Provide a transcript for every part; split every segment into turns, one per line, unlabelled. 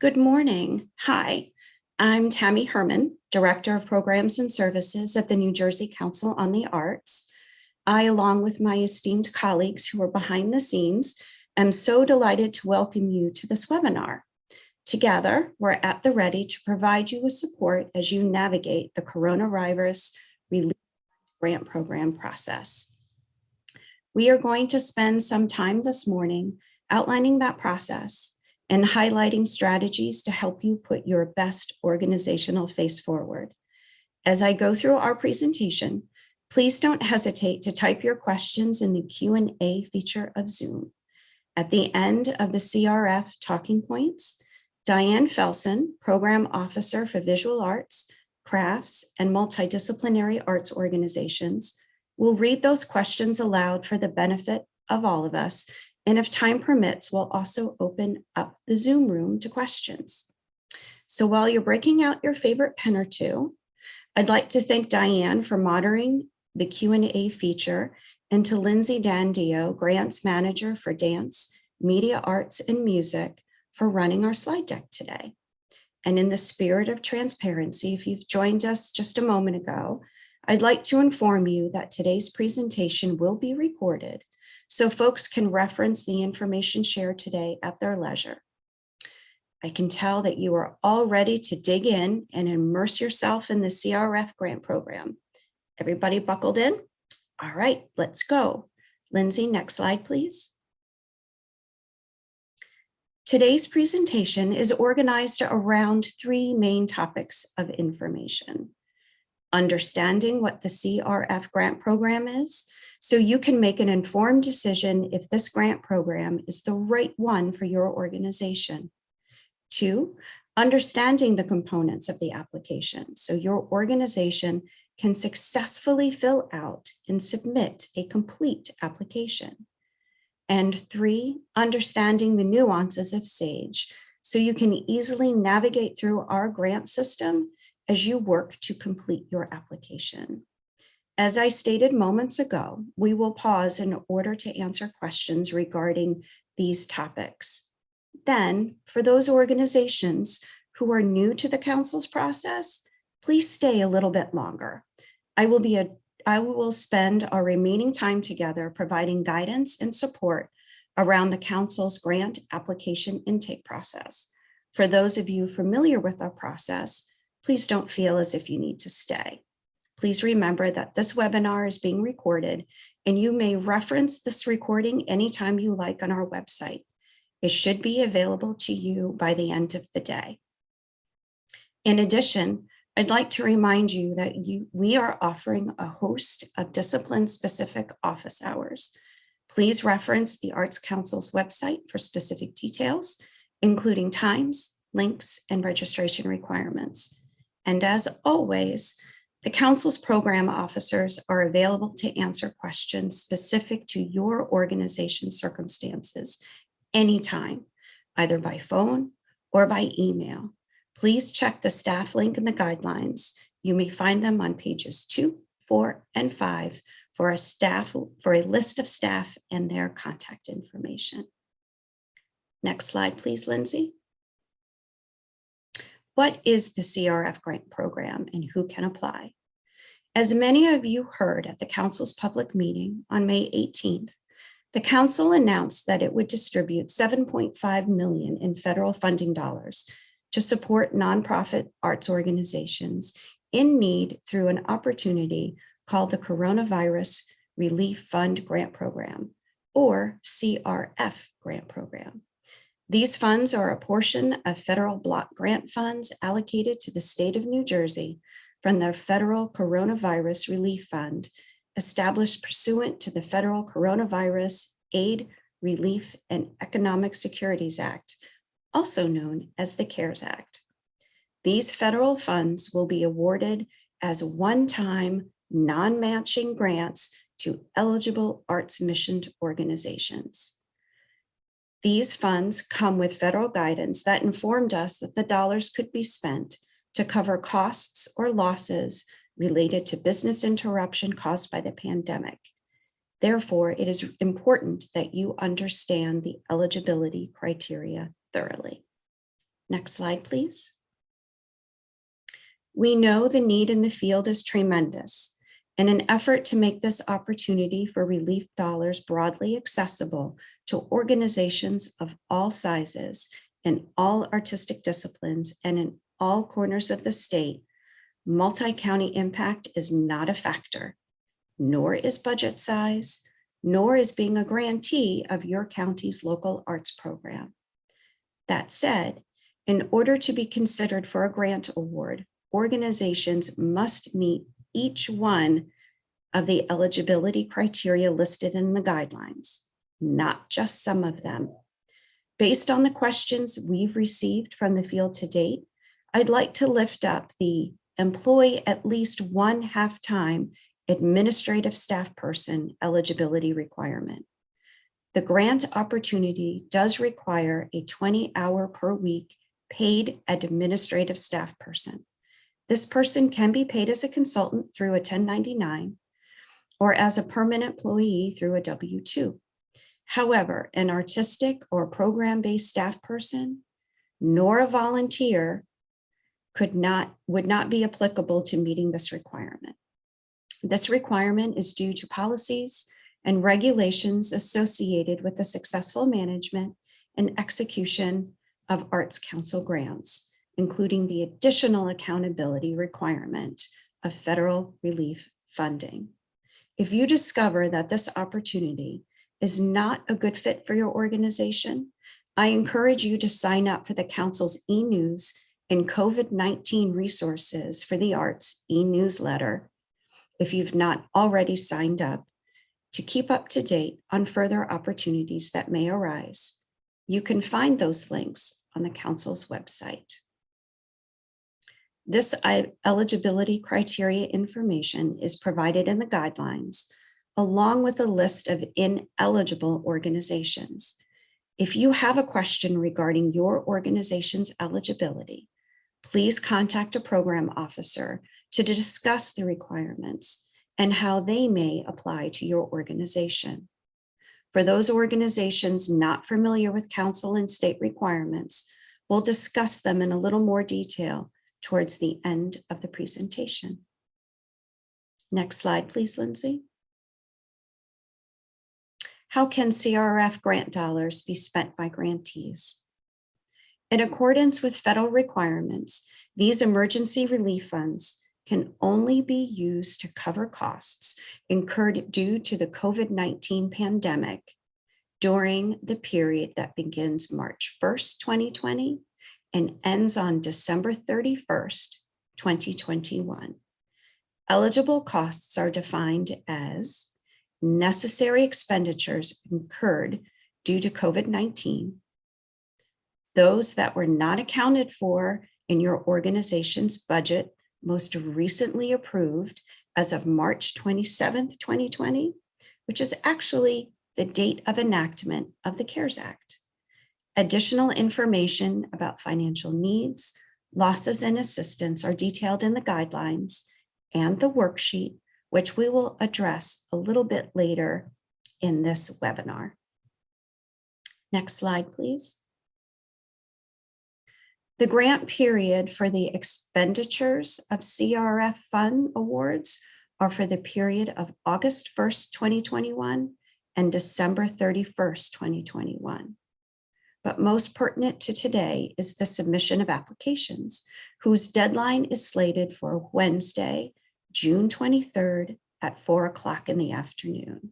Good morning. Hi, I'm Tammy Herman, Director of Programs and Services at the New Jersey Council on the Arts. I, along with my esteemed colleagues who are behind the scenes, am so delighted to welcome you to this webinar. Together, we're at the ready to provide you with support as you navigate the Coronavirus Relief Grant Program process. We are going to spend some time this morning outlining that process and highlighting strategies to help you put your best organizational face forward. As I go through our presentation, please don't hesitate to type your questions in the Q&A feature of Zoom. At the end of the CRF talking points, Diane Felsen, Program Officer for Visual Arts, Crafts, and Multidisciplinary Arts Organizations, will read those questions aloud for the benefit of all of us, and if time permits, we'll also open up the Zoom room to questions. So while you're breaking out your favorite pen or two, I'd like to thank Diane for moderating the Q&A feature, and to Lindsay Dandio, Grants Manager for Dance, Media Arts, and Music, for running our slide deck today. And in the spirit of transparency, if you've joined us just a moment ago, I'd like to inform you that today's presentation will be recorded so folks can reference the information shared today at their leisure. I can tell that you are all ready to dig in and immerse yourself in the CRF grant program. Everybody buckled in? All right, let's go. Lindsay, next slide, please. Today's presentation is organized around three main topics of information. Understanding what the CRF grant program is, so you can make an informed decision if this grant program is the right one for your organization. 2, understanding the components of the application, so your organization can successfully fill out and submit a complete application. And 3, understanding the nuances of SAGE, so you can easily navigate through our grant system as you work to complete your application. As I stated moments ago, we will pause in order to answer questions regarding these topics. Then, for those organizations who are new to the council's process, please stay a little bit longer. I will spend our remaining time together providing guidance and support around the council's grant application intake process. For those of you familiar with our process, please don't feel as if you need to stay. Please remember that this webinar is being recorded, and you may reference this recording anytime you like on our website. It should be available to you by the end of the day. In addition, I'd like to remind you that we are offering a host of discipline-specific office hours. Please reference the Arts Council's website for specific details, including times, links, and registration requirements. And as always, the Council's program officers are available to answer questions specific to your organization's circumstances anytime, either by phone or by email. Please check the staff link in the guidelines. You may find them on pages 2, 4, and 5 for a list of staff and their contact information. Next slide, please, Lindsay. What is the CRF grant program and who can apply? As many of you heard at the Council's public meeting on May 18th, the Council announced that it would distribute $7.5 million in federal funding dollars to support nonprofit arts organizations in need through an opportunity called the Coronavirus Relief Fund Grant Program, or CRF Grant Program. These funds are a portion of federal block grant funds allocated to the state of New Jersey from the Federal Coronavirus Relief Fund, established pursuant to the Federal Coronavirus Aid, Relief, and Economic Securities Act, also known as the CARES Act. These federal funds will be awarded as one-time non-matching grants to eligible arts mission organizations. These funds come with federal guidance that informed us that the dollars could be spent to cover costs or losses related to business interruption caused by the pandemic. Therefore, it is important that you understand the eligibility criteria thoroughly. Next slide, please. We know the need in the field is tremendous. In an effort to make this opportunity for relief dollars broadly accessible to organizations of all sizes in all artistic disciplines and in all corners of the state, multi-county impact is not a factor, nor is budget size, nor is being a grantee of your county's local arts program. That said, in order to be considered for a grant award, organizations must meet each one of the eligibility criteria listed in the guidelines, not just some of them. Based on the questions we've received from the field to date, I'd like to lift up the employ at least one half-time administrative staff person eligibility requirement. The grant opportunity does require a 20-hour per week paid administrative staff person. This person can be paid as a consultant through a 1099 or as a permanent employee through a W-2. However, an artistic or program-based staff person, nor a volunteer, would not be applicable to meeting this requirement. This requirement is due to policies and regulations associated with the successful management and execution of Arts Council grants, including the additional accountability requirement of federal relief funding. If you discover that this opportunity is not a good fit for your organization, I encourage you to sign up for the Council's e-news and COVID-19 resources for the arts e-newsletter if you've not already signed up to keep up to date on further opportunities that may arise. You can find those links on the Council's website. This eligibility criteria information is provided in the guidelines, along with a list of ineligible organizations. If you have a question regarding your organization's eligibility, please contact a program officer to discuss the requirements and how they may apply to your organization. For those organizations not familiar with council and state requirements, we'll discuss them in a little more detail towards the end of the presentation. Next slide, please, Lindsay. How can CRF grant dollars be spent by grantees? In accordance with federal requirements, these emergency relief funds can only be used to cover costs incurred due to the COVID-19 pandemic during the period that begins March 1st, 2020 and ends on December 31st, 2021. Eligible costs are defined as necessary expenditures incurred due to COVID-19, those that were not accounted for in your organization's budget most recently approved as of March 27th, 2020, which is actually the date of enactment of the CARES Act. Additional information about financial needs, losses, and assistance are detailed in the guidelines and the worksheet, which we will address a little bit later in this webinar. Next slide, please. The grant period for the expenditures of CRF fund awards are for the period of August 1st, 2021 and December 31st, 2021. But most pertinent to today is the submission of applications, whose deadline is slated for Wednesday, June 23rd at 4 o'clock in the afternoon.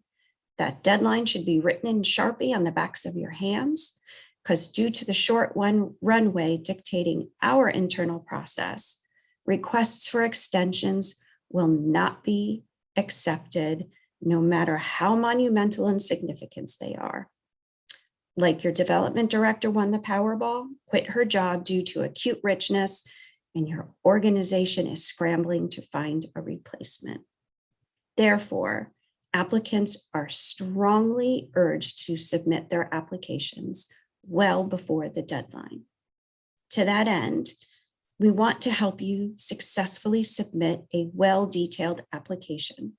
That deadline should be written in Sharpie on the backs of your hands, because due to the short runway dictating our internal process, requests for extensions will not be accepted, no matter how monumental in significance they are. Like your development director won the Powerball, quit her job due to acute richness, and your organization is scrambling to find a replacement. Therefore, applicants are strongly urged to submit their applications well before the deadline. To that end, we want to help you successfully submit a well-detailed application.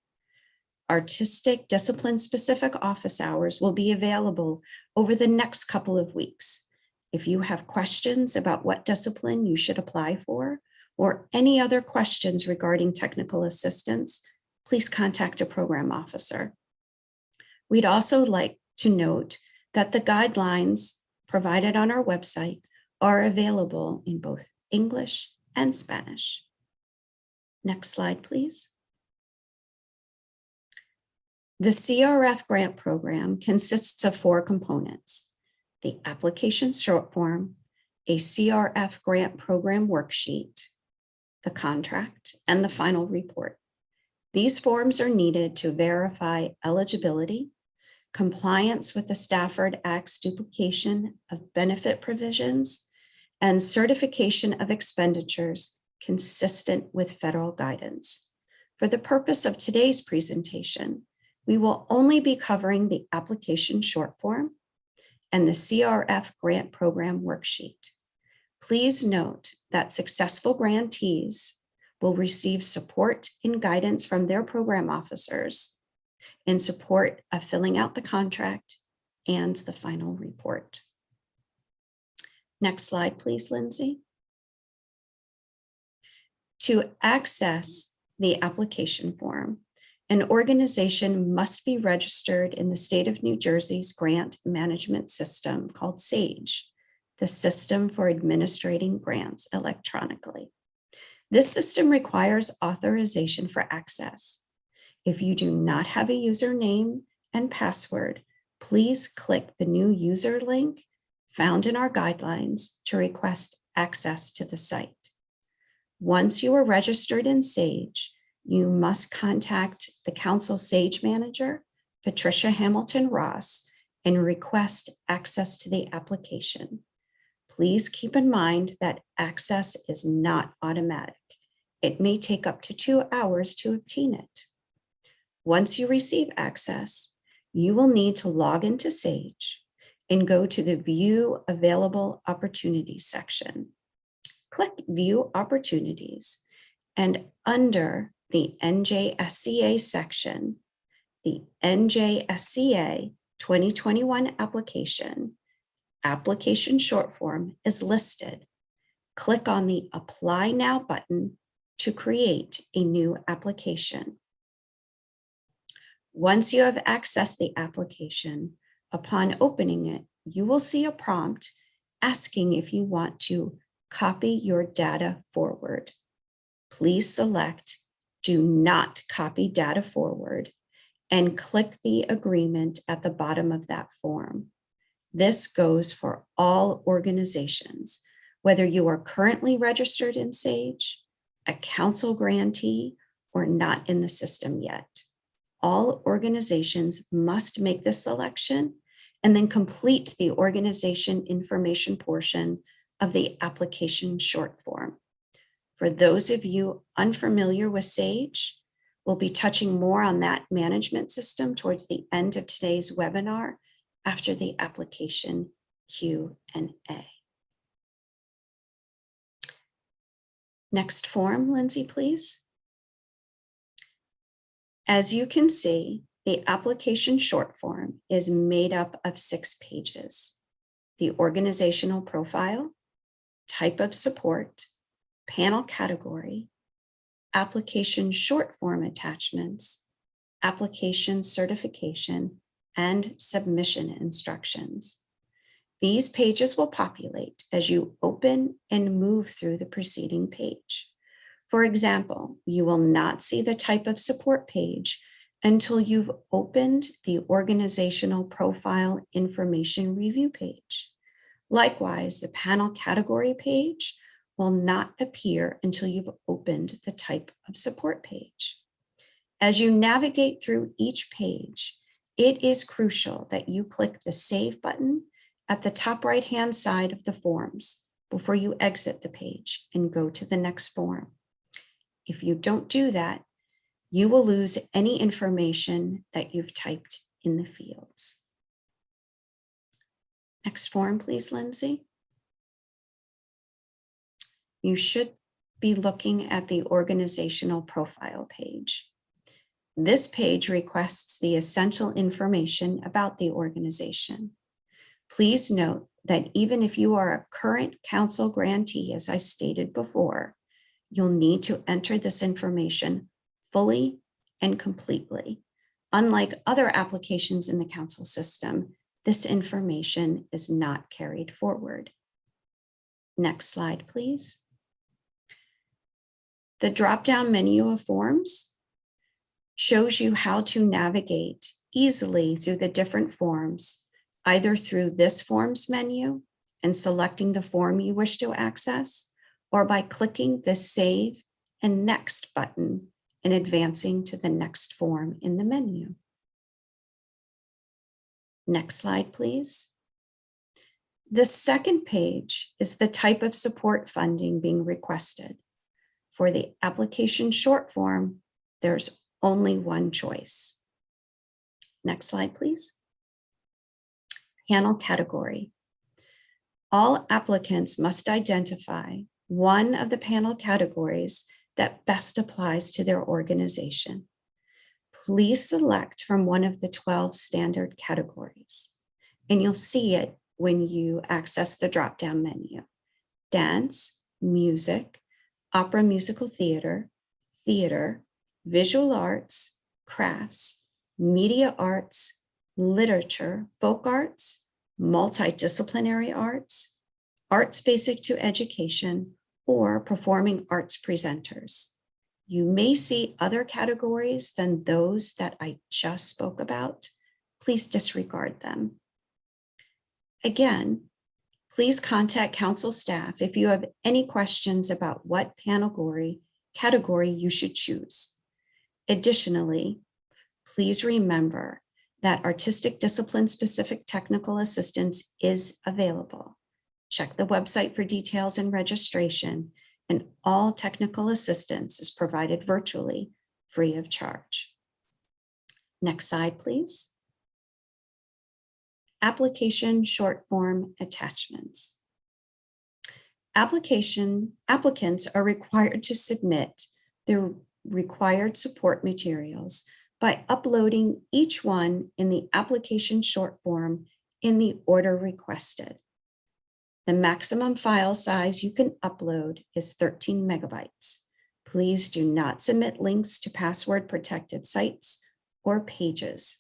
Artistic discipline-specific office hours will be available over the next couple of weeks. If you have questions about what discipline you should apply for, or any other questions regarding technical assistance, please contact a program officer. We'd also like to note that the guidelines provided on our website are available in both English and Spanish. Next slide, please. The CRF Grant Program consists of 4 components: the application short form, a CRF Grant Program worksheet, the contract, and the final report. These forms are needed to verify eligibility, compliance with the Stafford Act's duplication of benefit provisions, and certification of expenditures consistent with federal guidance. For the purpose of today's presentation, we will only be covering the application short form and the CRF Grant Program worksheet. Please note that successful grantees will receive support and guidance from their program officers in support of filling out the contract and the final report. Next slide, please, Lindsay. To access the application form, an organization must be registered in the state of New Jersey's grant management system called SAGE, the System for Administrating Grants Electronically. This system requires authorization for access. If you do not have a username and password, please click the new user link found in our guidelines to request access to the site. Once you are registered in SAGE, you must contact the Council SAGE manager, Patricia Hamilton Ross, and request access to the application. Please keep in mind that access is not automatic. It may take up to 2 hours to obtain it. Once you receive access, you will need to log into SAGE and go to the View Available Opportunities section. Click View Opportunities, and under the NJSCA section, the NJSCA 2021 application short form is listed. Click on the Apply Now button to create a new application. Once you have accessed the application, upon opening it, you will see a prompt asking if you want to copy your data forward. Please select Do Not Copy Data Forward and click the agreement at the bottom of that form. This goes for all organizations, whether you are currently registered in SAGE, a council grantee, or not in the system yet. All organizations must make this selection and then complete the organization information portion of the application short form. For those of you unfamiliar with SAGE, we'll be touching more on that management system towards the end of today's webinar after the application Q&A. Next form, Lindsay, please. As you can see, the application short form is made up of 6 pages: the organizational profile, type of support, panel category, application short form attachments, application certification, and submission instructions. These pages will populate as you open and move through the preceding page. For example, you will not see the type of support page until you've opened the organizational profile information review page. Likewise, the panel category page will not appear until you've opened the type of support page. As you navigate through each page, it is crucial that you click the Save button at the top right-hand side of the forms before you exit the page and go to the next form. If you don't do that, you will lose any information that you've typed in the fields. Next form, please, Lindsay. You should be looking at the organizational profile page. This page requests the essential information about the organization. Please note that even if you are a current council grantee, as I stated before, you'll need to enter this information fully and completely. Unlike other applications in the council system, this information is not carried forward. Next slide, please. The drop-down menu of forms shows you how to navigate easily through the different forms, either through this forms menu and selecting the form you wish to access, or by clicking the Save and Next button and advancing to the next form in the menu. Next slide, please. The second page is the type of support funding being requested. For the application short form, there's only one choice. Next slide, please. Panel category. All applicants must identify one of the panel categories that best applies to their organization. Please select from one of the 12 standard categories, and you'll see it when you access the drop-down menu: dance, music, opera musical theater, theater, visual arts, crafts, media arts, literature, folk arts, multidisciplinary arts, arts basic to education, or performing arts presenters. You may see other categories than those that I just spoke about. Please disregard them. Again, please contact council staff if you have any questions about what category you should choose. Additionally, please remember that artistic discipline specific technical assistance is available. Check the website for details and registration, and all technical assistance is provided virtually free of charge. Next slide, please. Application short form attachments. Applicants are required to submit their required support materials by uploading each one in the application short form in the order requested. The maximum file size you can upload is 13 megabytes. Please do not submit links to password protected sites or pages.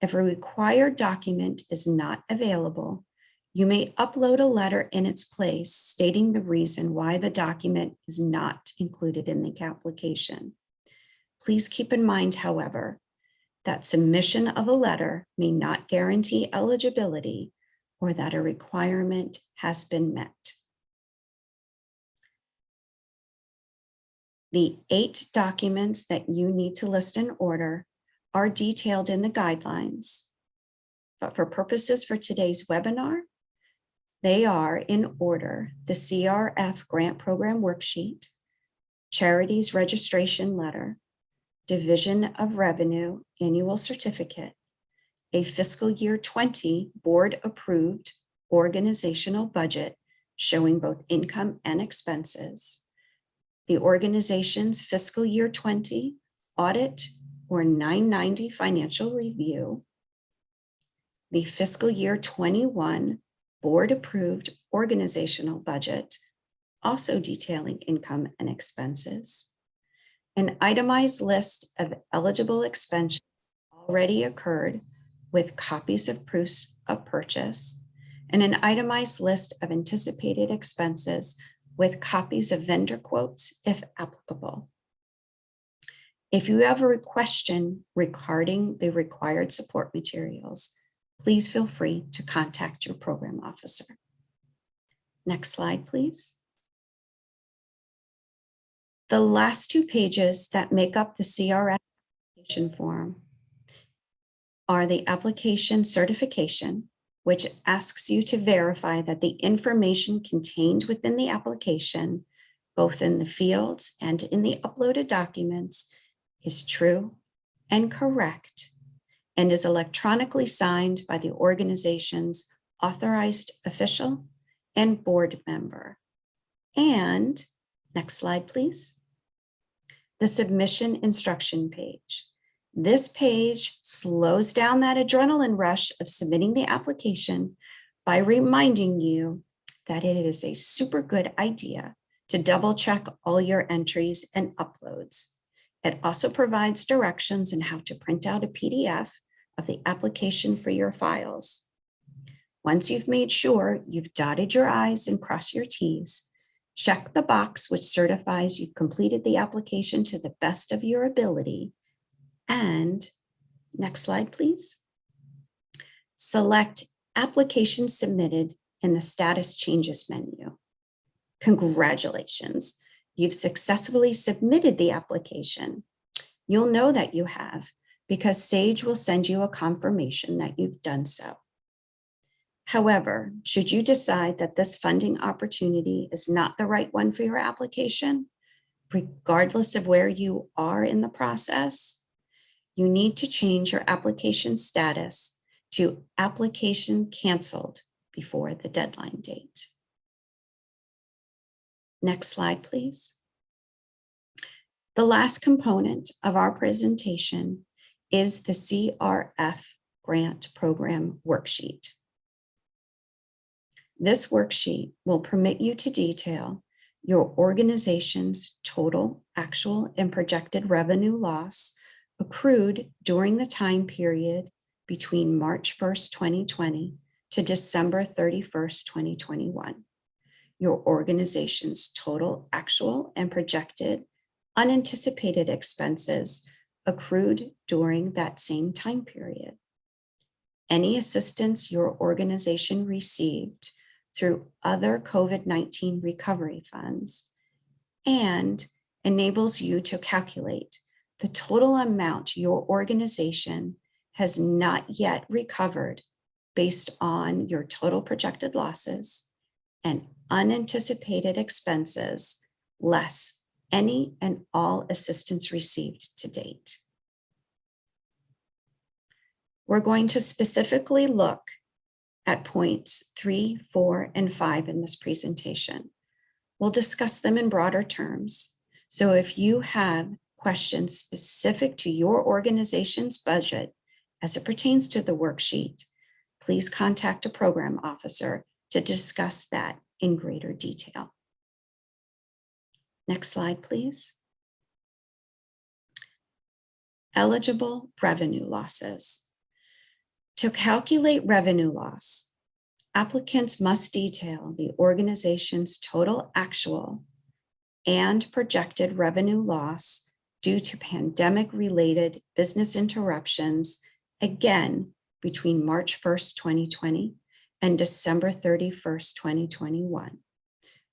If a required document is not available, you may upload a letter in its place stating the reason why the document is not included in the application. Please keep in mind, however, that submission of a letter may not guarantee eligibility or that a requirement has been met. The 8 documents that you need to list in order are detailed in the guidelines, but for purposes for today's webinar, they are in order: the CRF Grant Program Worksheet, Charities Registration Letter, Division of Revenue Annual Certificate, a fiscal year 20 board approved organizational budget showing both income and expenses, the organization's fiscal year 20 audit or 990 financial review, the fiscal year 21 board approved organizational budget, also detailing income and expenses, an itemized list of eligible expenses already occurred with copies of proofs of purchase, and an itemized list of anticipated expenses with copies of vendor quotes if applicable. If you have a question regarding the required support materials, please feel free to contact your program officer. Next slide, please. The last 2 pages that make up the CRF application form are the application certification, which asks you to verify that the information contained within the application, both in the fields and in the uploaded documents, is true and correct, and is electronically signed by the organization's authorized official and board member. And, next slide, please. The submission instruction page. This page slows down that adrenaline rush of submitting the application by reminding you that it is a super good idea to double check all your entries and uploads. It also provides directions on how to print out a PDF of the application for your files. Once you've made sure you've dotted your I's and crossed your T's, check the box which certifies you've completed the application to the best of your ability. And next slide, please. Select Application Submitted in the Status Changes menu. Congratulations, you've successfully submitted the application. You'll know that you have because Sage will send you a confirmation that you've done so. However, should you decide that this funding opportunity is not the right one for your application, regardless of where you are in the process, you need to change your application status to application canceled before the deadline date. Next slide, please. The last component of our presentation is the CRF Grant Program Worksheet. This worksheet will permit you to detail your organization's total, actual, and projected revenue loss accrued during the time period between March 1st, 2020 to December 31st, 2021. Your organization's total, actual, and projected unanticipated expenses accrued during that same time period. Any assistance your organization received through other COVID-19 recovery funds, and enables you to calculate the total amount your organization has not yet recovered based on your total projected losses and unanticipated expenses, less any and all assistance received to date. We're going to specifically look at points 3, 4, and 5 in this presentation. We'll discuss them in broader terms. So if you have questions specific to your organization's budget as it pertains to the worksheet, please contact a program officer to discuss that in greater detail. Next slide, please. Eligible revenue losses. To calculate revenue loss, applicants must detail the organization's total actual and projected revenue loss due to pandemic-related business interruptions, again, between March 1st, 2020 and December 31st, 2021.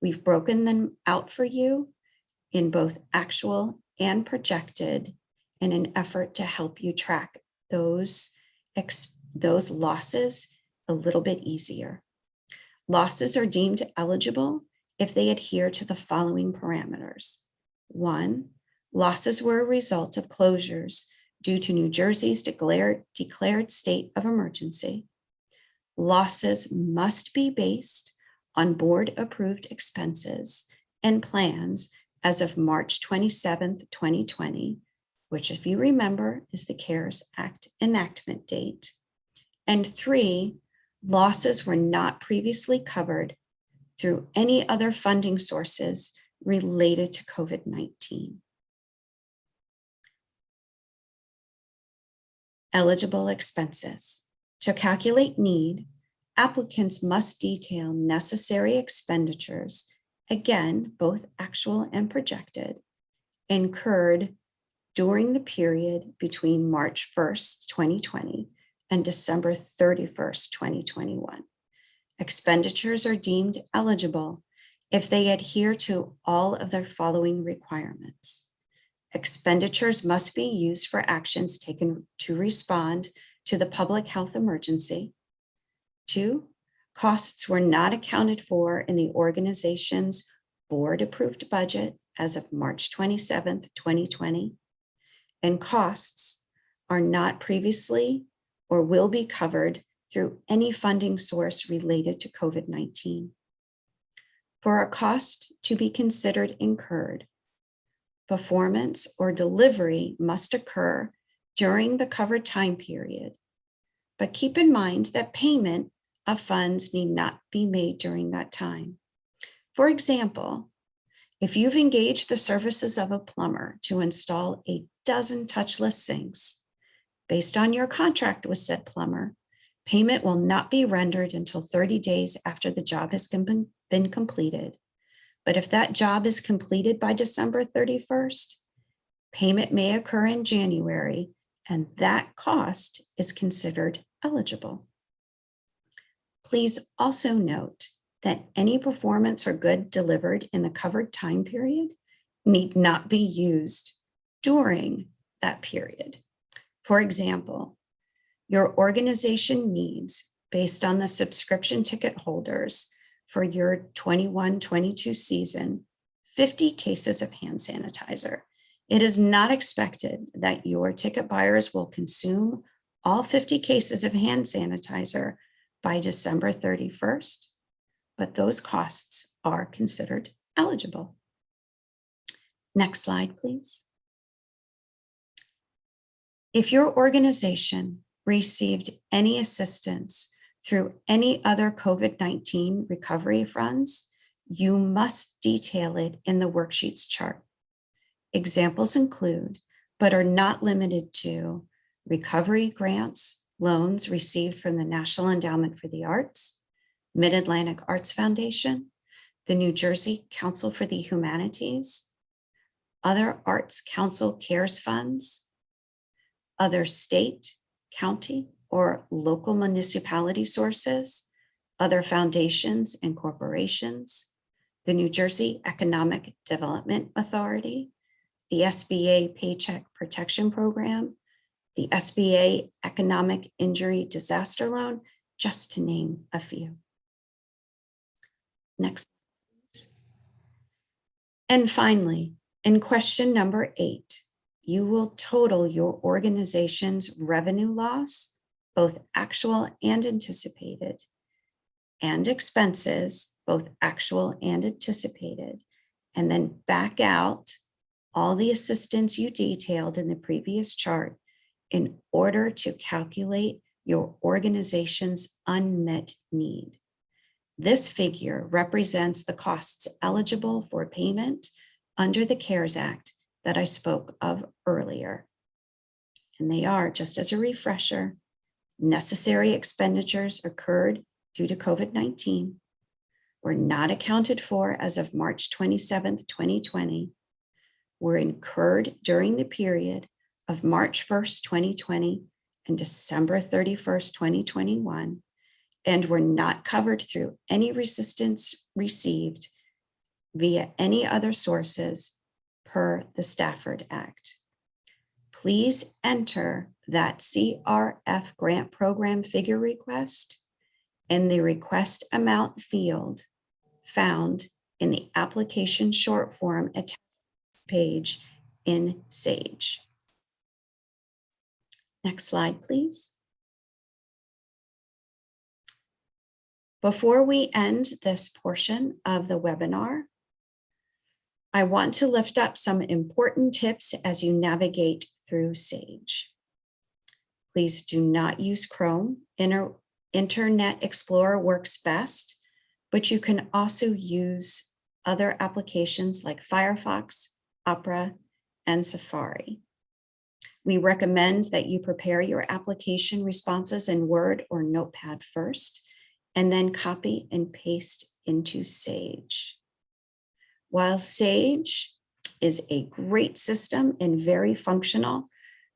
We've broken them out for you in both actual and projected in an effort to help you track those losses a little bit easier. Losses are deemed eligible if they adhere to the following parameters. 1, losses were a result of closures due to New Jersey's declared state of emergency. Losses must be based on board-approved expenses and plans as of March 27th, 2020, which, if you remember, is the CARES Act enactment date. And 3, losses were not previously covered through any other funding sources related to COVID-19. Eligible expenses. To calculate need, applicants must detail necessary expenditures, again, both actual and projected, incurred during the period between March 1st, 2020 and December 31st, 2021. Expenditures are deemed eligible if they adhere to all of the following requirements. Expenditures must be used for actions taken to respond to the public health emergency. 2, costs were not accounted for in the organization's board-approved budget as of March 27th, 2020, and costs are not previously or will be covered through any funding source related to COVID-19. For a cost to be considered incurred, performance or delivery must occur during the covered time period. But keep in mind that payment of funds need not be made during that time. For example, if you've engaged the services of a plumber to install a dozen touchless sinks, based on your contract with said plumber, payment will not be rendered until 30 days after the job has been completed. But if that job is completed by December 31st, payment may occur in January, and that cost is considered eligible. Please also note that any performance or good delivered in the covered time period need not be used during that period. For example, your organization needs, based on the subscription ticket holders for your 21-22 season, 50 cases of hand sanitizer. It is not expected that your ticket buyers will consume all 50 cases of hand sanitizer by December 31st, but those costs are considered eligible. Next slide, please. If your organization received any assistance through any other COVID-19 recovery funds, you must detail it in the worksheets chart. Examples include, but are not limited to, recovery grants, loans received from the National Endowment for the Arts, Mid-Atlantic Arts Foundation, the New Jersey Council for the Humanities, other Arts Council CARES funds, other state, county, or local municipality sources, other foundations and corporations, the New Jersey Economic Development Authority, the SBA Paycheck Protection Program, the SBA Economic Injury Disaster Loan, just to name a few. Next, please. And finally, in question number 8, you will total your organization's revenue loss, both actual and anticipated, and expenses, both actual and anticipated, and then back out all the assistance you detailed in the previous chart in order to calculate your organization's unmet need. This figure represents the costs eligible for payment under the CARES Act that I spoke of earlier. And they are, just as a refresher, necessary expenditures occurred due to COVID-19, were not accounted for as of March 27th, 2020, were incurred during the period of March 1st, 2020 and December 31st, 2021, and were not covered through any assistance received via any other sources per the Stafford Act. Please enter that CRF Grant Program figure request in the request amount field found in the application short form attached page in Sage. Next slide, please. Before we end this portion of the webinar, I want to lift up some important tips as you navigate through Sage. Please do not use Chrome. Internet Explorer works best, but you can also use other applications like Firefox, Opera, and Safari. We recommend that you prepare your application responses in Word or Notepad first, and then copy and paste into Sage. While Sage is a great system and very functional,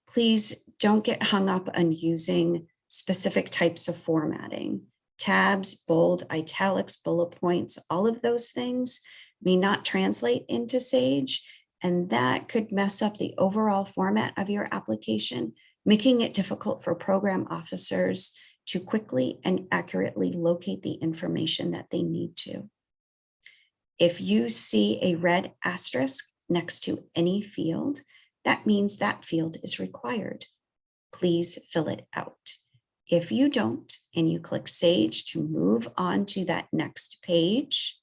please don't get hung up on using specific types of formatting. Tabs, bold, italics, bullet points, all of those things may not translate into Sage, and that could mess up the overall format of your application, making it difficult for program officers to quickly and accurately locate the information that they need to. If you see a red asterisk next to any field, that means that field is required. Please fill it out. If you don't, and you click Sage to move on to that next page,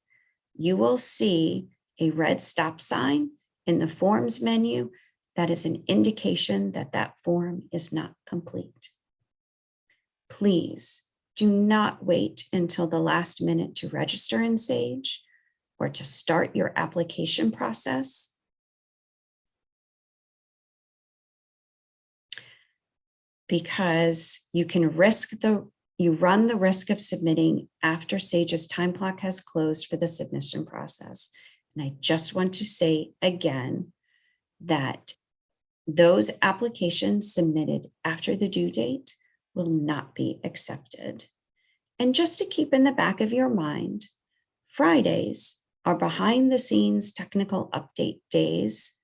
you will see a red stop sign in the Forms menu. That is an indication that that form is not complete. Please Do not wait until the last minute to register in Sage or to start your application process. Because you run the risk of submitting after Sage's time clock has closed for the submission process. And I just want to say again that those applications submitted after the due date will not be accepted. And just to keep in the back of your mind, Fridays are behind the scenes technical update days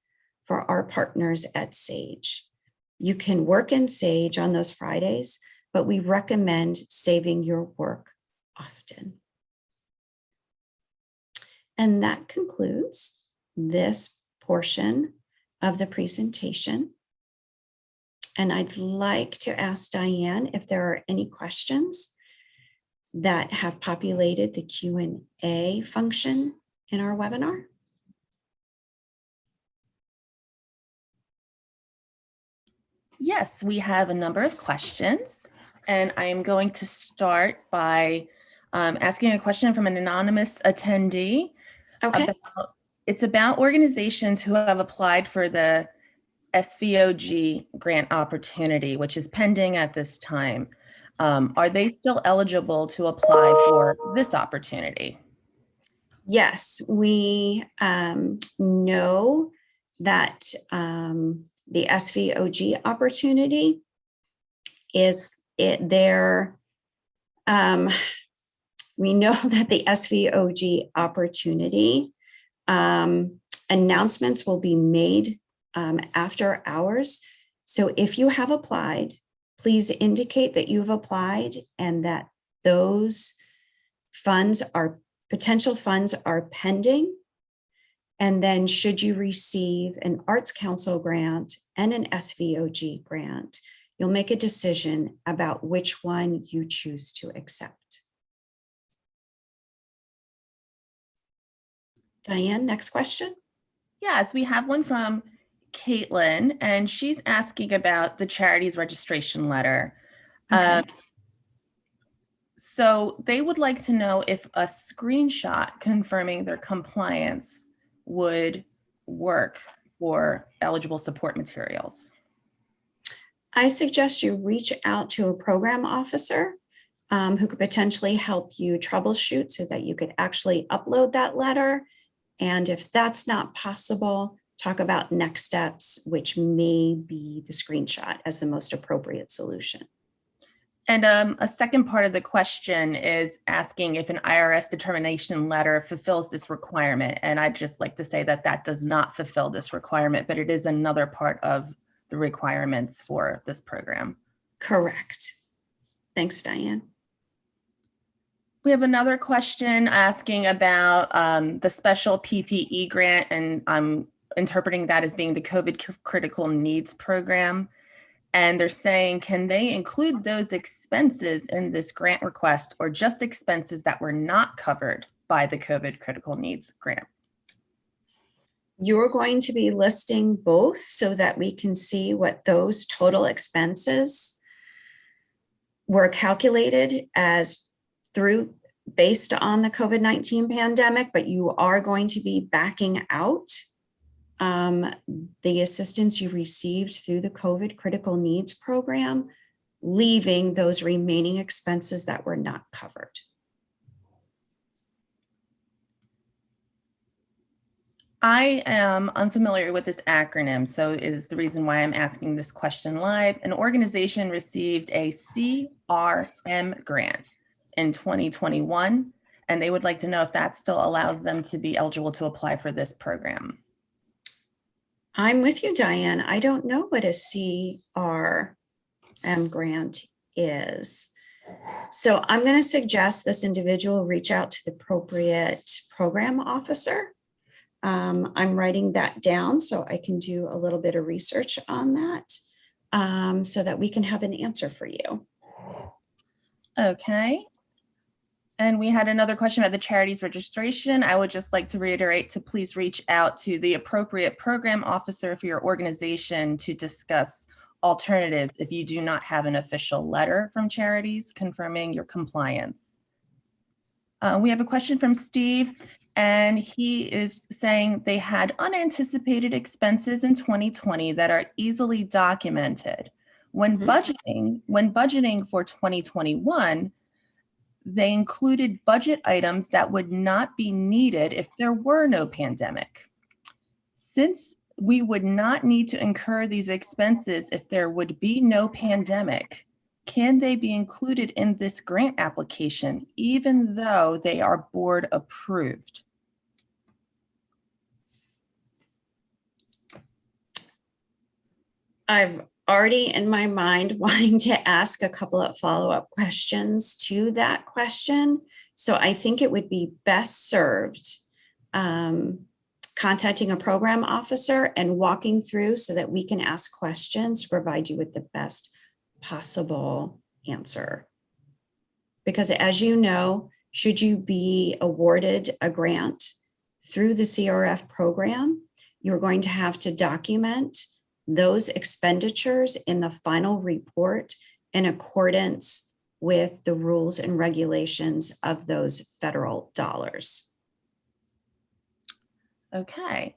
for our partners at Sage. You can work in Sage on those Fridays, but we recommend saving your work often. And that concludes this portion of the presentation. And I'd like to ask Diane if there are any questions that have populated the Q&A function in our webinar.
Yes, we have a number of questions, and I am going to start by asking a question from an anonymous attendee.
Okay.
It's about organizations who have applied for the SVOG grant opportunity, which is pending at this time. Are they still eligible to apply for this opportunity?
Yes, we know that the SVOG opportunity is there. We know that the SVOG opportunity announcements will be made after hours. So if you have applied, please indicate that you've applied and that those potential funds are pending. And then should you receive an Arts Council grant and an SVOG grant, you'll make a decision about which one you choose to accept. Diane, next question.
Yes, we have one from Caitlin, and she's asking about the Charities Registration letter.
Okay.
So they would like to know if a screenshot confirming their compliance would work for eligible support materials.
I suggest you reach out to a program officer who could potentially help you troubleshoot so that you could actually upload that letter. And if that's not possible, talk about next steps, which may be the screenshot as the most appropriate solution.
And a second part of the question is asking if an IRS determination letter fulfills this requirement. And I'd just like to say that that does not fulfill this requirement, but it is another part of the requirements for this program.
Correct. Thanks, Diane.
We have another question asking about the special PPE grant, and I'm interpreting that as being the COVID Critical Needs Program. And they're saying, can they include those expenses in this grant request or just expenses that were not covered by the COVID Critical Needs Grant?
You're going to be listing both so that we can see what those total expenses were calculated as based on the COVID-19 pandemic, but you are going to be backing out the assistance you received through the COVID Critical Needs Program, leaving those remaining expenses that were not covered.
I am unfamiliar with this acronym, so is the reason why I'm asking this question live. An organization received a CRM grant in 2021, and they would like to know if that still allows them to be eligible to apply for this program.
I'm with you, Diane. I don't know what a CRM grant is. So I'm going to suggest this individual reach out to the appropriate program officer. I'm writing that down so I can do a little bit of research on that so that we can have an answer for you.
Okay. And we had another question about the Charities Registration. I would just like to reiterate to please reach out to the appropriate program officer for your organization to discuss alternatives if you do not have an official letter from Charities confirming your compliance. We have a question from Steve, and he is saying they had unanticipated expenses in 2020 that are easily documented. When budgeting for 2021, they included budget items that would not be needed if there were no pandemic. Since we would not need to incur these expenses if there would be no pandemic, can they be included in this grant application even though they are board approved?
I've already in my mind wanting to ask a couple of follow-up questions to that question. So I think it would be best served contacting a program officer and walking through so that we can ask questions to provide you with the best possible answer. Because as you know, should you be awarded a grant through the CRF program, you're going to have to document those expenditures in the final report in accordance with the rules and regulations of those federal dollars.
Okay.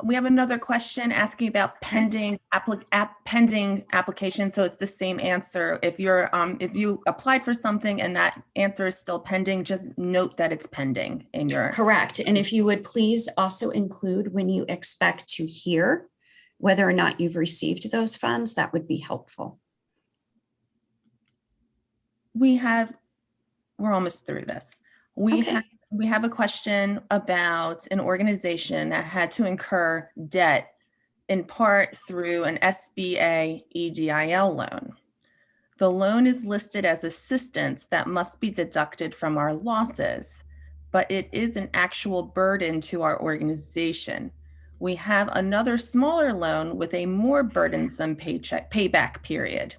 We have another question asking about pending application. So it's the same answer. If you applied for something and that answer is still pending, just note that it's pending in your.
Correct. And if you would please also include when you expect to hear whether or not you've received those funds, that would be helpful.
We're almost through this. We have a question about an organization that had to incur debt in part through an SBA EDIL loan. The loan is listed as assistance that must be deducted from our losses, but it is an actual burden to our organization. We have another smaller loan with a more burdensome payback period.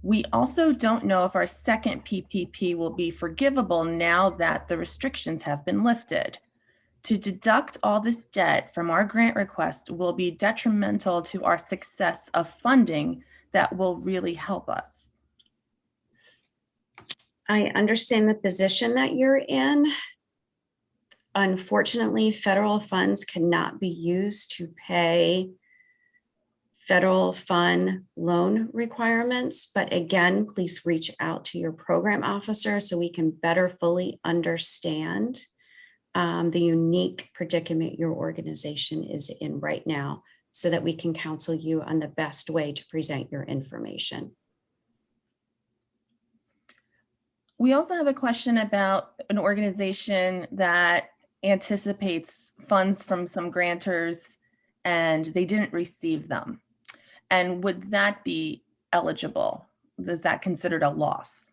We also don't know if our second PPP will be forgivable now that the restrictions have been lifted. To deduct all this debt from our grant request will be detrimental to our success of funding that will really help us.
I understand the position that you're in. Unfortunately, federal funds cannot be used to pay federal fund loan requirements. But again, please reach out to your program officer so we can better fully understand the unique predicament your organization is in right now so that we can counsel you on the best way to present your information.
We also have a question about an organization that anticipates funds from some grantors and they didn't receive them. And would that be eligible? Is that considered a loss?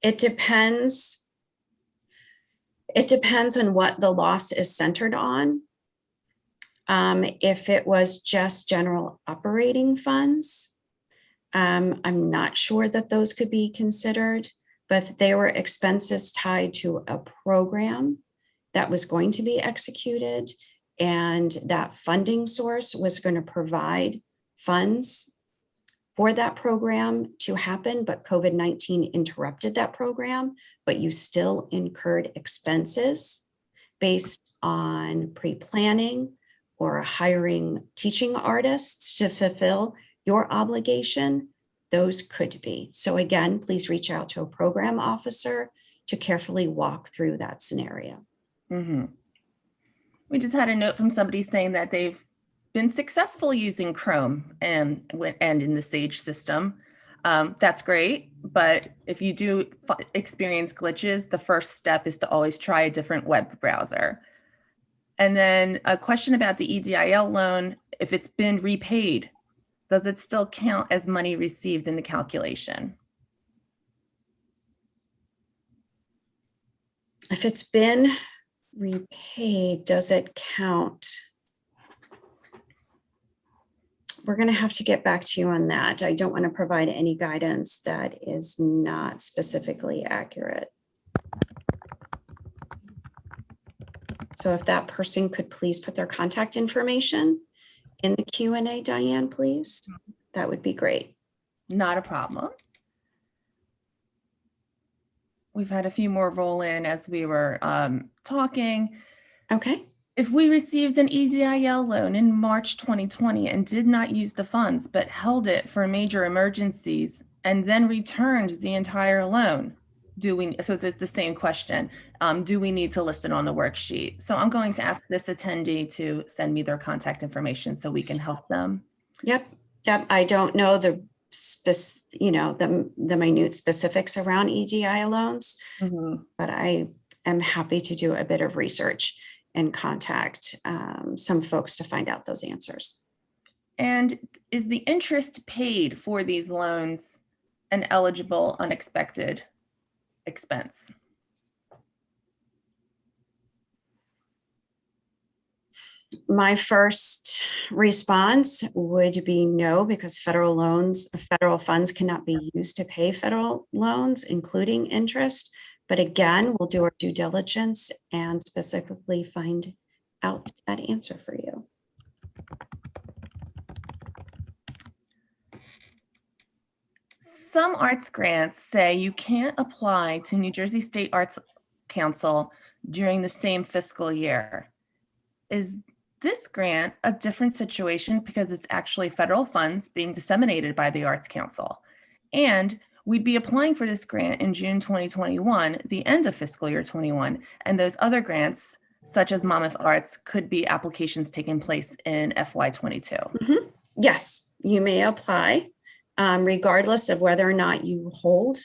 It depends. It depends on what the loss is centered on. If it was just general operating funds, I'm not sure that those could be considered, but if they were expenses tied to a program that was going to be executed, and that funding source was going to provide funds for that program to happen, but COVID-19 interrupted that program, but you still incurred expenses based on pre-planning or hiring teaching artists to fulfill your obligation, those could be. So again, please reach out to a program officer to carefully walk through that scenario.
Mm-hmm. We just had a note from somebody saying that they've been successful using Chrome and in the Sage system. That's great, but if you do experience glitches, the first step is to always try a different web browser. And then a question about the EDIL loan, if it's been repaid, does it still count as money received in the calculation?
If it's been repaid, does it count? We're going to have to get back to you on that. I don't want to provide any guidance that is not specifically accurate. So if that person could please put their contact information in the Q&A, Diane, please, that would be great.
Not a problem. We've had a few more roll in as we were talking.
Okay.
If we received an EIDL loan in March 2020 and did not use the funds, but held it for major emergencies and then returned the entire loan, so it's the same question, do we need to list it on the worksheet? So I'm going to ask this attendee to send me their contact information so we can help them.
Yep. I don't know the the minute specifics around EDI loans, but I am happy to do a bit of research and contact some folks to find out those answers.
And is the interest paid for these loans an eligible unexpected expense?
My first response would be no, because federal funds cannot be used to pay federal loans, including interest. But again, we'll do our due diligence and specifically find out that answer for you.
Some arts grants say you can't apply to New Jersey State Arts Council during the same fiscal year. Is this grant a different situation because it's actually federal funds being disseminated by the Arts Council? And we'd be applying for this grant in June 2021, the end of fiscal year 21, and those other grants, such as Monmouth Arts, could be applications taking place in FY22.
Yes, you may apply, regardless of whether or not you hold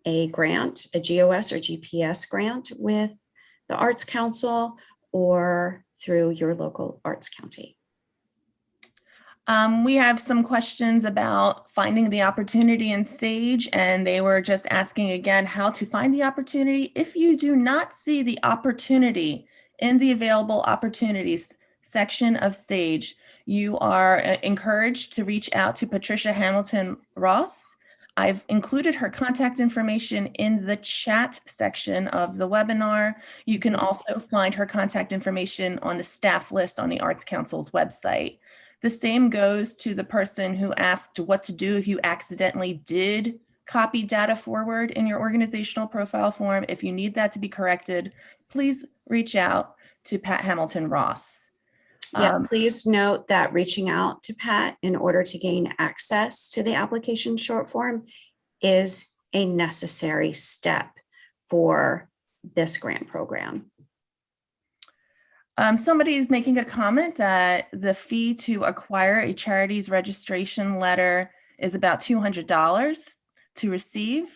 a grant, a GOS or GPS grant with the Arts Council or through your local arts county.
We have some questions about finding the opportunity in SAGE, and they were just asking again how to find the opportunity. If you do not see the opportunity in the available opportunities section of SAGE, you are encouraged to reach out to Patricia Hamilton Ross. I've included her contact information in the chat section of the webinar. You can also find her contact information on the staff list on the Arts Council's website. The same goes to the person who asked what to do if you accidentally did copy data forward in your organizational profile form. If you need that to be corrected, please reach out to Pat Hamilton Ross.
Yeah, please note that reaching out to Pat in order to gain access to the application short form is a necessary step for this grant program.
Somebody is making a comment that the fee to acquire a charities registration letter is about $200 to receive.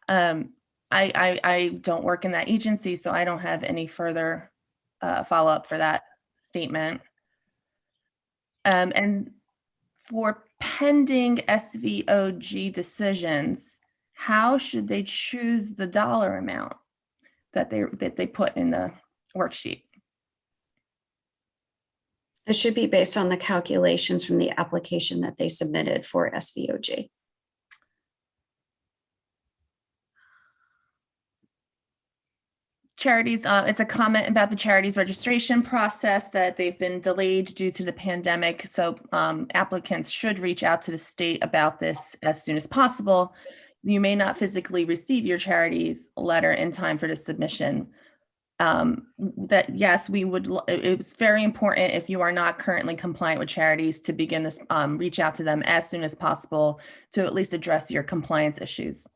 I don't work in that agency, so I don't have any further follow-up for that statement. And for pending SVOG decisions, how should they choose the dollar amount that they put in the worksheet?
It should be based on the calculations from the application that they submitted for SVOG.
Charities, it's a comment about the charities registration process that they've been delayed due to the pandemic. So applicants should reach out to the state about this as soon as possible. You may not physically receive your charities letter in time for the submission. That yes, it's very important if you are not currently compliant with charities to begin this, reach out to them as soon as possible to at least address your compliance issues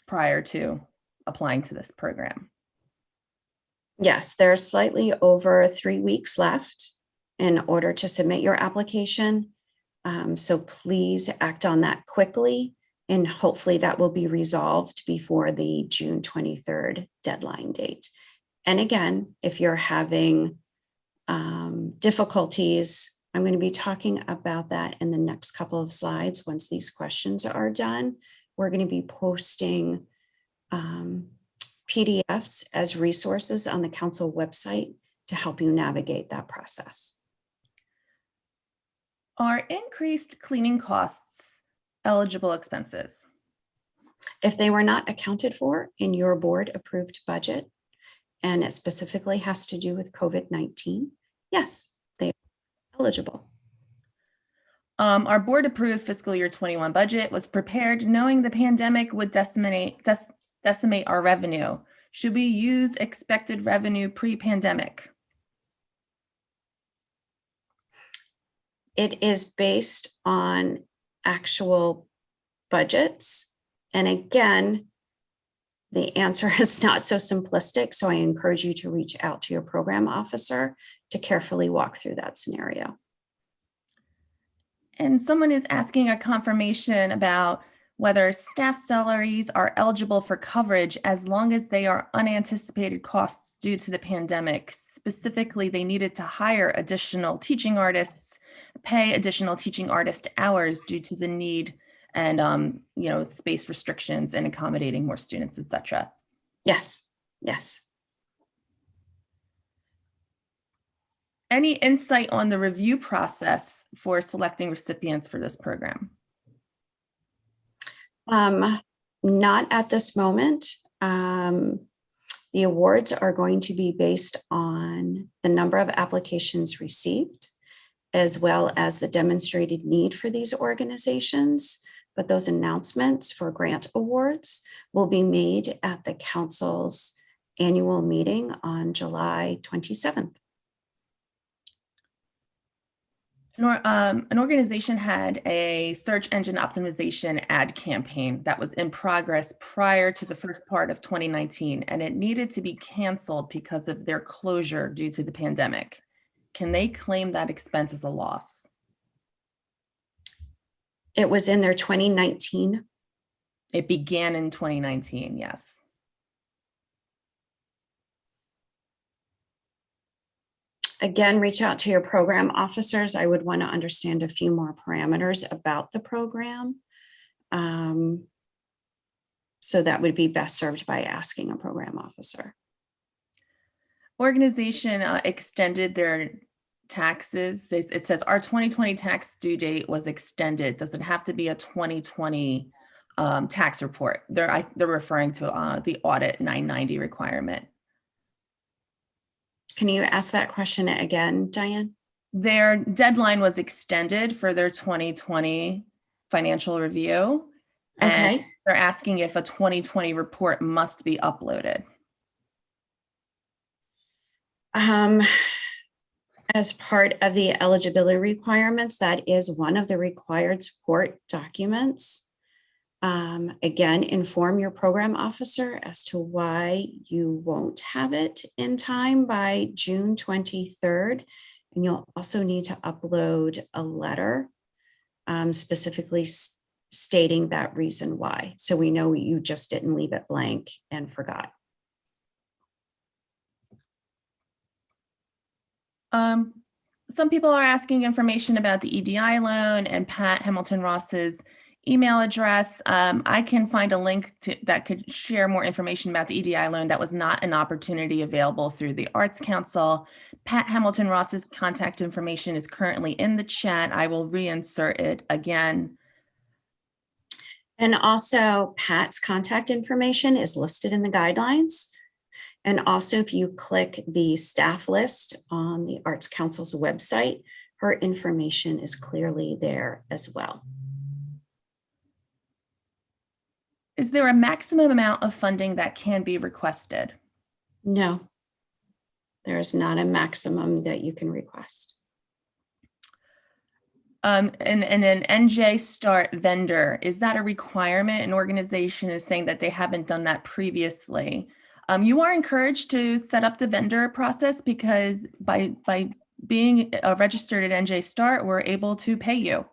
prior to applying to this program.
Yes, there's slightly over 3 weeks left in order to submit your application. So please act on that quickly, and hopefully that will be resolved before the June 23rd deadline date. And again, if you're having difficulties, I'm going to be talking about that in the next couple of slides. Once these questions are done, we're going to be posting PDFs as resources on the council website to help you navigate that process.
Are increased cleaning costs eligible expenses?
If they were not accounted for in your board approved budget and it specifically has to do with COVID-19, yes, they are eligible.
Our board approved fiscal year 21 budget was prepared knowing the pandemic would decimate our revenue. Should we use expected revenue pre-pandemic?
It is based on actual budgets. And again, the answer is not so simplistic. So I encourage you to reach out to your program officer to carefully walk through that scenario.
And someone is asking a confirmation about whether staff salaries are eligible for coverage as long as they are unanticipated costs due to the pandemic. Specifically, they needed to hire additional teaching artists, pay additional teaching artist hours due to the need and space restrictions and accommodating more students, etc.
Yes, yes.
Any insight on the review process for selecting recipients for this program?
Not at this moment. The awards are going to be based on the number of applications received, as well as the demonstrated need for these organizations. But those announcements for grant awards will be made at the council's annual meeting on July 27th.
An organization had a search engine optimization ad campaign that was in progress prior to the first part of 2019, and it needed to be canceled because of their closure due to the pandemic. Can they claim that expense as a loss?
It was in their 2019.
It began in 2019, yes.
Again, reach out to your program officers. I would want to understand a few more parameters about the program. So that would be best served by asking a program officer.
Organization extended their taxes. It says our 2020 tax due date was extended. Does it have to be a 2020 tax report? They're referring to the audit 990 requirement.
Can you ask that question again, Diane?
Their deadline was extended for their 2020 financial review. And
Okay.
they're asking if a 2020 report must be uploaded.
As part of the eligibility requirements, that is one of the required support documents. Again, inform your program officer as to why you won't have it in time by June 23rd. And you'll also need to upload a letter specifically stating that reason why. So we know you just didn't leave it blank and forgot.
Some people are asking information about the EDI loan and Pat Hamilton Ross's email address. I can find a link that could share more information about the EDI loan. That was not an opportunity available through the Arts Council. Pat Hamilton Ross's contact information is currently in the chat. I will reinsert it again.
And also Pat's contact information is listed in the guidelines. And also if you click the staff list on the Arts Council's website, her information is clearly there as well.
Is there a maximum amount of funding that can be requested?
No, there is not a maximum that you can request.
And an NJ Start vendor, is that a requirement? An organization is saying that they haven't done that previously. You are encouraged to set up the vendor process because by being registered at NJ Start, we're able to pay you.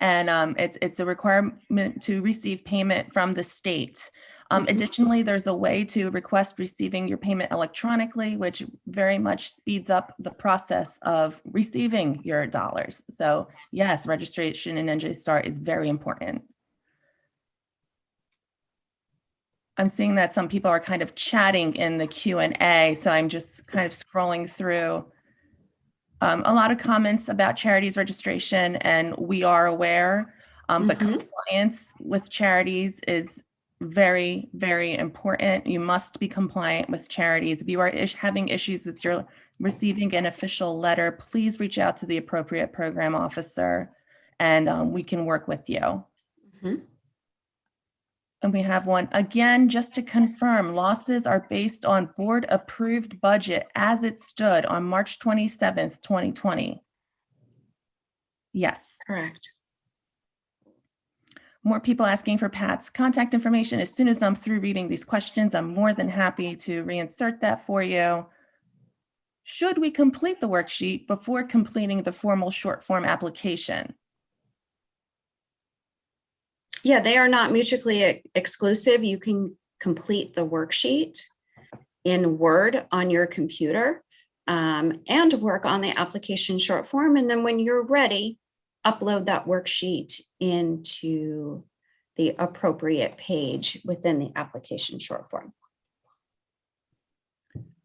And it's a requirement to receive payment from the state. Additionally, there's a way to request receiving your payment electronically, which very much speeds up the process of receiving your dollars. So yes, registration in NJ Start is very important. I'm seeing that some people are kind of chatting in the Q&A, so I'm just kind of scrolling through. A lot of comments about charities registration, and we are aware, but compliance with charities is very, very important. You must be compliant with charities. If you are having issues with your receiving an official letter, please reach out to the appropriate program officer and we can work with you.
Mhm.
And we have one again, just to confirm, losses are based on board approved budget as it stood on March 27th, 2020. Yes.
Correct.
More people asking for Pat's contact information. As soon as I'm through reading these questions, I'm more than happy to reinsert that for you. Should we complete the worksheet before completing the formal short form application?
Yeah, they are not mutually exclusive. You can complete the worksheet in Word on your computer and work on the application short form. And then when you're ready, upload that worksheet into the appropriate page within the application short form.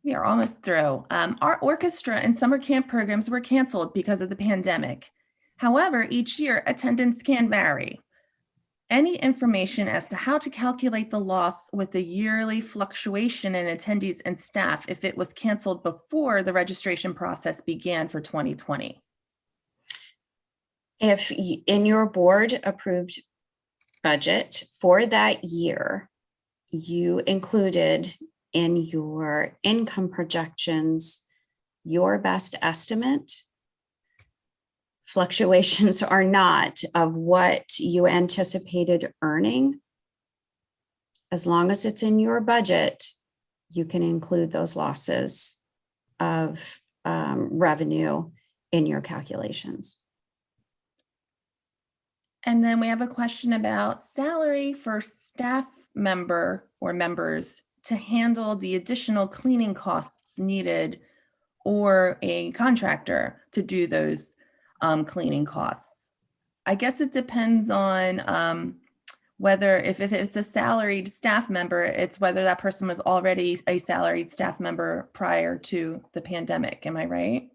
We are almost through. Our orchestra and summer camp programs were canceled because of the pandemic. However, each year attendance can vary. Any information as to how to calculate the loss with the yearly fluctuation in attendees and staff if it was canceled before the registration process began for 2020?
If in your board approved budget for that year, you included in your income projections your best estimate, fluctuations are not of what you anticipated earning, as long as it's in your budget, you can include those losses of revenue in your calculations.
And then we have a question about salary for staff member or members to handle the additional cleaning costs needed, or a contractor to do those cleaning costs. I guess it depends on whether if it's a salaried staff member, it's whether that person was already a salaried staff member prior to the pandemic. Am I right?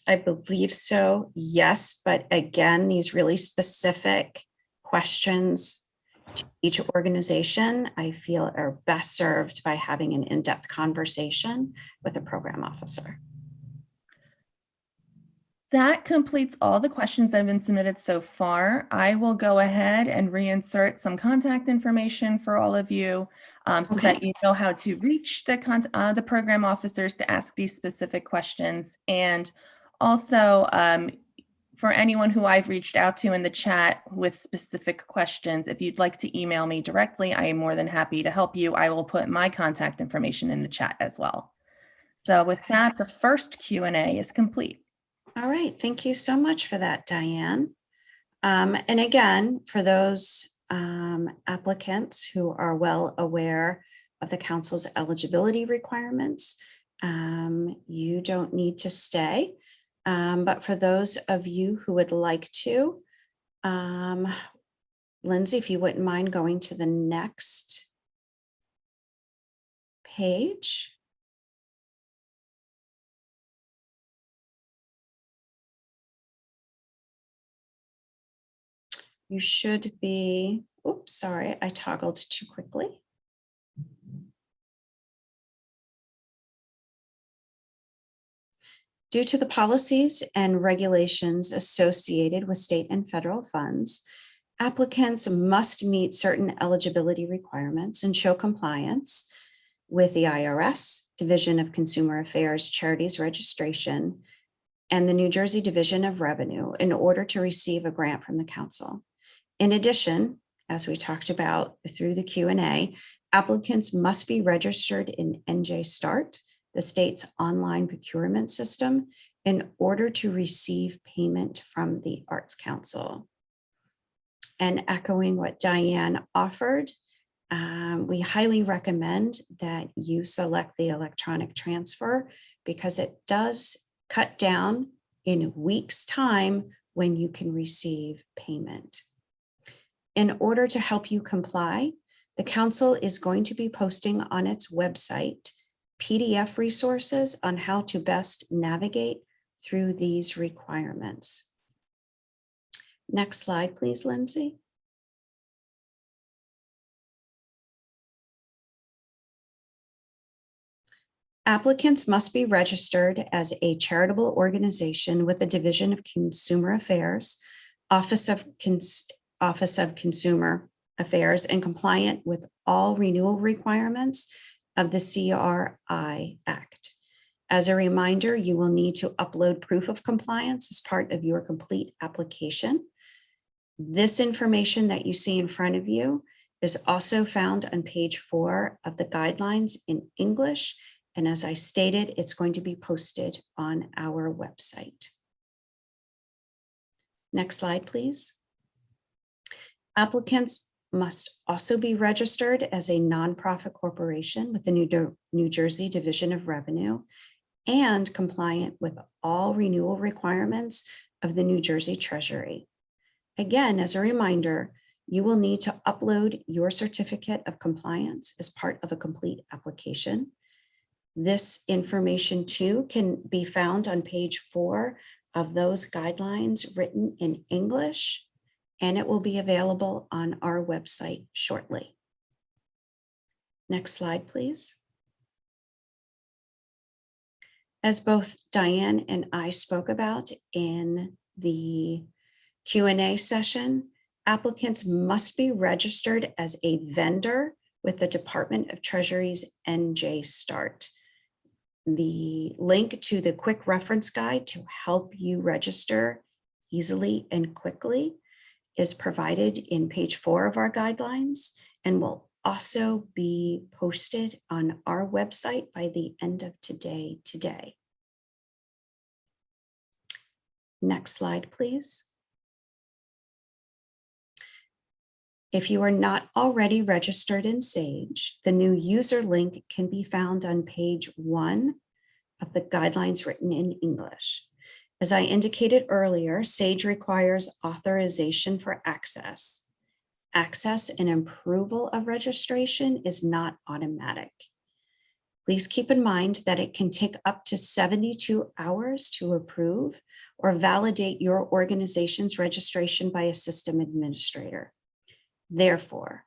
I believe so, yes, but again, these really specific questions to each organization, I feel are best served by having an in-depth conversation with a program officer.
That completes all the questions that have been submitted so far. I will go ahead and reinsert some contact information for all of you so that you know how to reach the program officers to ask these specific questions. And also for anyone who I've reached out to in the chat with specific questions, if you'd like to email me directly, I am more than happy to help you. I will put my contact information in the chat as well. So with that, the first Q&A is complete.
All right, thank you so much for that, Diane. And again, for those applicants who are well aware of the council's eligibility requirements, you don't need to stay. But for those of you who would like to, Lindsay, if you wouldn't mind going to the next page. You should be, oops, sorry, I toggled too quickly. Due to the policies and regulations associated with state and federal funds, applicants must meet certain eligibility requirements and show compliance with the IRS, Division of Consumer Affairs, Charities Registration, and the New Jersey Division of Revenue in order to receive a grant from the council. In addition, as we talked about through the Q&A, applicants must be registered in NJ Start, the state's online procurement system, in order to receive payment from the Arts Council. And echoing what Diane offered, we highly recommend that you select the electronic transfer because it does cut down in a week's time when you can receive payment. In order to help you comply, the council is going to be posting on its website PDF resources on how to best navigate through these requirements. Next slide, please, Lindsay. Applicants must be registered as a charitable organization with the Division of Consumer Affairs, Office of Consumer Affairs, and compliant with all renewal requirements of the CRI Act. As a reminder, you will need to upload proof of compliance as part of your complete application. This information that you see in front of you is also found on page 4 of the guidelines in English. And as I stated, it's going to be posted on our website. Next slide, please. Applicants must also be registered as a nonprofit corporation with the New Jersey Division of Revenue and compliant with all renewal requirements of the New Jersey Treasury. Again, as a reminder, you will need to upload your certificate of compliance as part of a complete application. This information too can be found on page 4 of those guidelines written in English, and it will be available on our website shortly. Next slide, please. As both Diane and I spoke about in the Q&A session, applicants must be registered as a vendor with the Department of Treasury's NJ Start. The link to the quick reference guide to help you register easily and quickly is provided in page 4 of our guidelines and will also be posted on our website by the end of today. Next slide, please. If you are not already registered in Sage, the new user link can be found on page 1 of the guidelines written in English. As I indicated earlier, Sage requires authorization for access. Access and approval of registration is not automatic. Please keep in mind that it can take up to 72 hours to approve or validate your organization's registration by a system administrator. Therefore,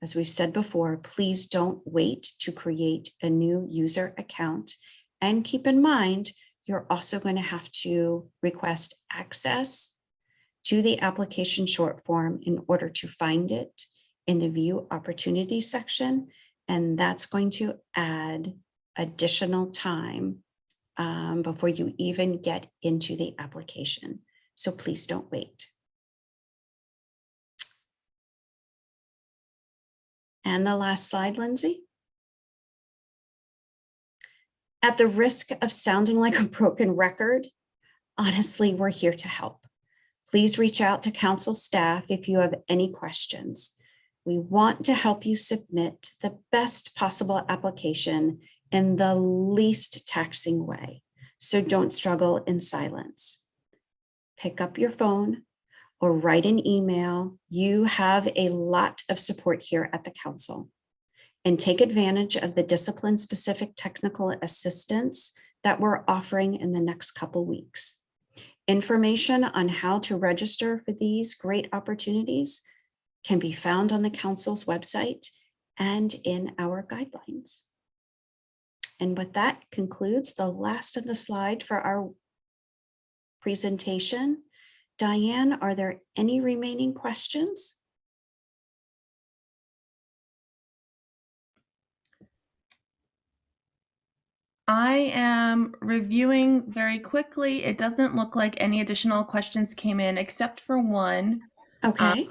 as we've said before, please don't wait to create a new user account, and keep in mind you're also going to have to request access to the application short form in order to find it in the View Opportunities section, and that's going to add additional time before you even get into the application. So please don't wait. And the last slide, Lindsay. At the risk of sounding like a broken record, honestly, we're here to help. Please reach out to council staff if you have any questions. We want to help you submit the best possible application in the least taxing way, so don't struggle in silence. Pick up your phone or write an email. You have a lot of support here at the council, and take advantage of the discipline-specific technical assistance that we're offering in the next couple weeks. Information on how to register for these great opportunities can be found on the council's website and in our guidelines. And with that concludes the last of the slide for our presentation. Diane, are there any remaining questions?
I am reviewing very quickly. It doesn't look like any additional questions came in except for one.
Okay.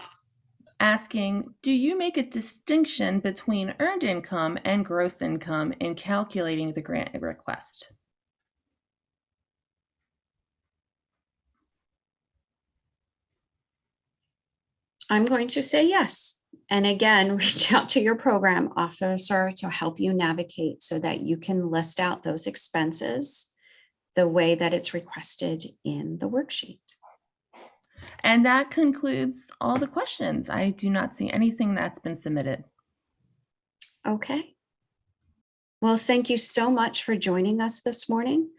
Asking, do you make a distinction between earned income and gross income in calculating the grant request?
I'm going to say yes. And again, reach out to your program officer to help you navigate so that you can list out those expenses the way that it's requested in the worksheet.
And that concludes all the questions. I do not see anything that's been submitted.
Okay. Well, thank you so much for joining us this morning.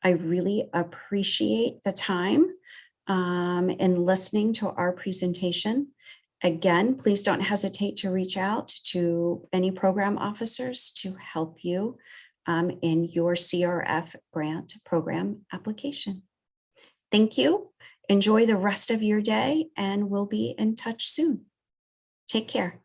I really appreciate the time and listening to our presentation. Again, please don't hesitate to reach out to any program officers to help you in your CRF grant program application. Thank you. Enjoy the rest of your day, and we'll be in touch soon. Take care.